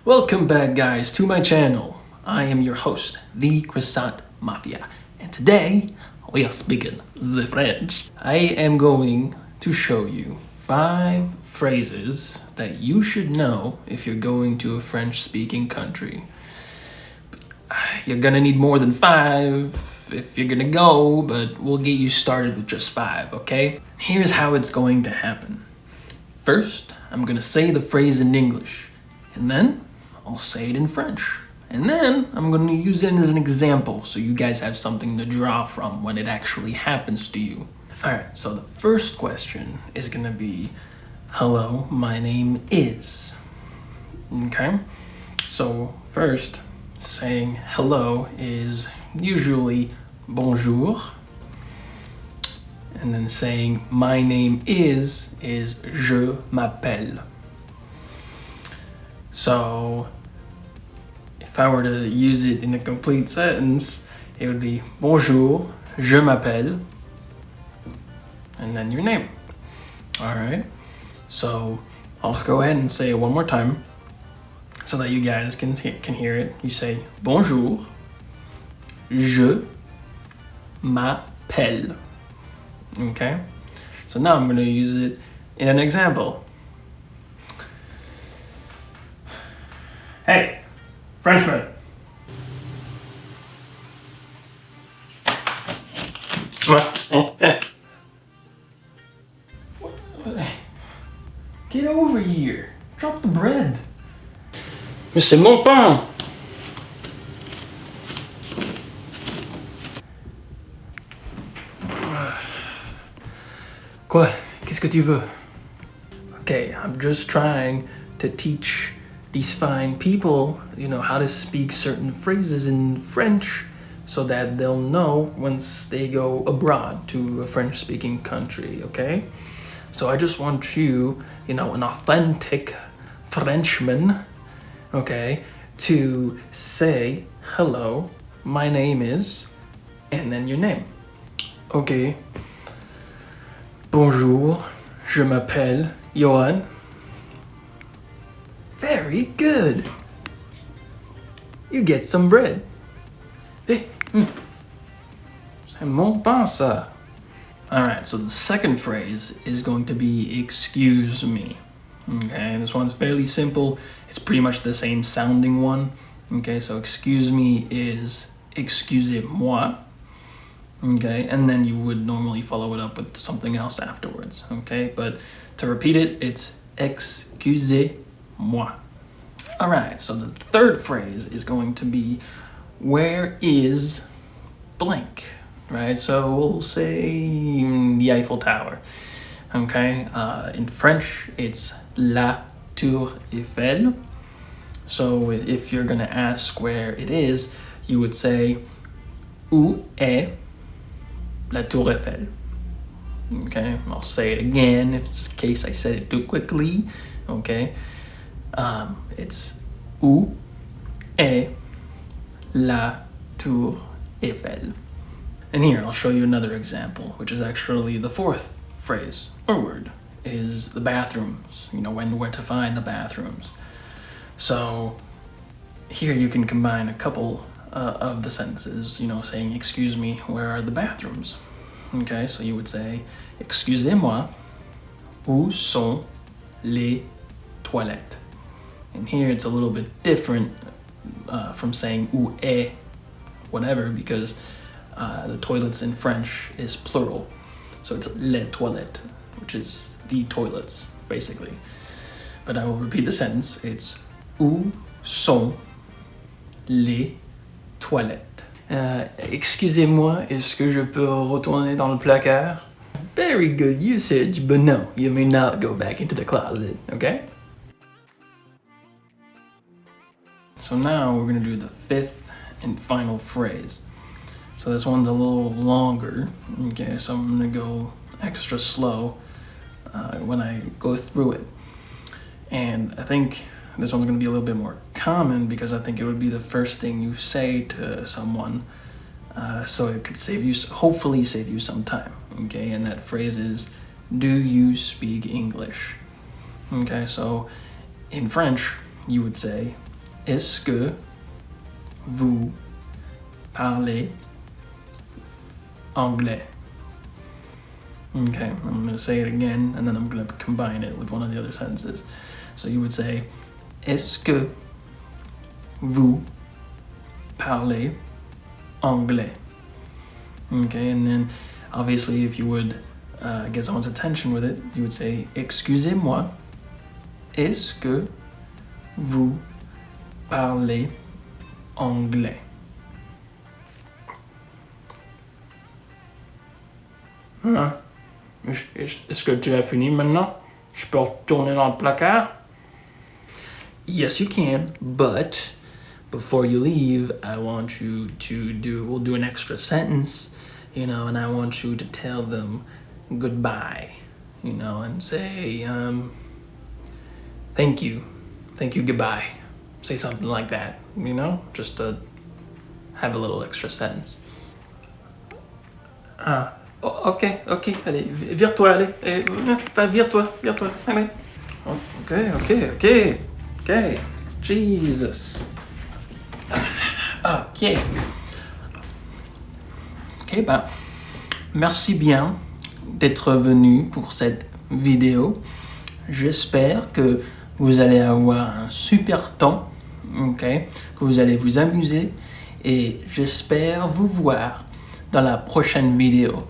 Welcome back, guys, to my channel. I am your host, THECroissantMafia, and today we are speaking the French. I am going to show you 5 phrases that you should know if you're going to a French-speaking country. You're gonna need more than 5 if you're gonna go, but we'll get you started with just 5, okay? Here's how it's going to happen. First, I'm gonna say the phrase in English, and then I'll say it in French. And then I'm gonna use it as an example so you guys have something to draw from when it actually happens to you. Alright, so the first question is gonna be, hello, my name is. Okay? So first, saying hello is usually bonjour. And then saying my name is je m'appelle. So if I were to use it in a complete sentence, it would be bonjour, je m'appelle, and then your name. All right. So I'll go ahead and say it one more time so that you guys can hear it. You say bonjour, je m'appelle. Okay. So now I'm going to use it in an example. Hey, Frenchman. Get over here. Drop the bread. Mais c'est mon pain. Quoi? Qu'est-ce que tu veux? Okay, I'm just trying to teach these fine people, how to speak certain phrases in French so that they'll know once they go abroad to a French-speaking country, okay? So I just want you, an authentic Frenchman, okay, to say, hello, my name is, and then your name. Okay. Bonjour, je m'appelle Johan. Very good. You get some bread. Hey, c'est mon pain, ça. Alright, so the second phrase is going to be excuse me. Okay, this one's fairly simple. It's pretty much the same sounding one. Okay, so excuse me is excusez-moi. Okay, and then you would normally follow it up with something else afterwards. Okay, but to repeat it, it's excusez-moi. All right, so the third phrase is going to be, where is blank, right? So we'll say the Eiffel Tower, okay? In French, it's la Tour Eiffel. So if you're gonna ask where it is, you would say, où est la Tour Eiffel? Okay, I'll say it again if it's in case I said it too quickly, okay? It's où est la Tour Eiffel? And here, I'll show you another example, which is actually the fourth phrase or word, is the bathrooms, where to find the bathrooms. So here you can combine a couple of the sentences, saying, excuse me, where are the bathrooms? Okay, so you would say, excusez-moi, où sont les toilettes? And here it's a little bit different from saying où est whatever, because the toilets in French is plural. So it's les toilettes, which is the toilets, basically. But I will repeat the sentence. It's où sont les toilettes? Excusez-moi, est-ce que je peux retourner dans le placard? Very good usage, but no, you may not go back into the closet, okay? So now we're gonna do the fifth and final phrase. So this one's a little longer, okay? So I'm gonna go extra slow when I go through it. And I think this one's gonna be a little bit more common because I think it would be the first thing you say to someone, so it could hopefully save you some time, okay? And that phrase is, do you speak English? Okay, so in French, you would say, est-ce que vous parlez anglais? Okay, I'm going to say it again, and then I'm going to combine it with one of the other sentences. So you would say, est-ce que vous parlez anglais? Okay, and then obviously if you would get someone's attention with it, you would say, excusez-moi, est-ce que vous parlez anglais? Hein? Est-ce que tu as fini maintenant? Je peux retourner dans le placard? Yes, you can, but before you leave, I want you to we'll do an extra sentence, and I want you to tell them goodbye, and say, thank you, goodbye. Say something like that, just to have a little extra sentence. Ah. Oh, ok, allez, vire-toi, allez, vire-toi, allez. Ok, Jesus. Ok, ben, merci bien d'être venu pour cette vidéo. J'espère que vous allez avoir un super temps, ok, que vous allez vous amuser, et j'espère vous voir dans la prochaine vidéo.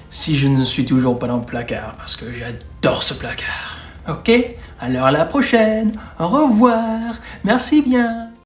Si je ne suis toujours pas dans le placard, parce que j'adore ce placard. Ok? Alors à la prochaine. Au revoir. Merci bien.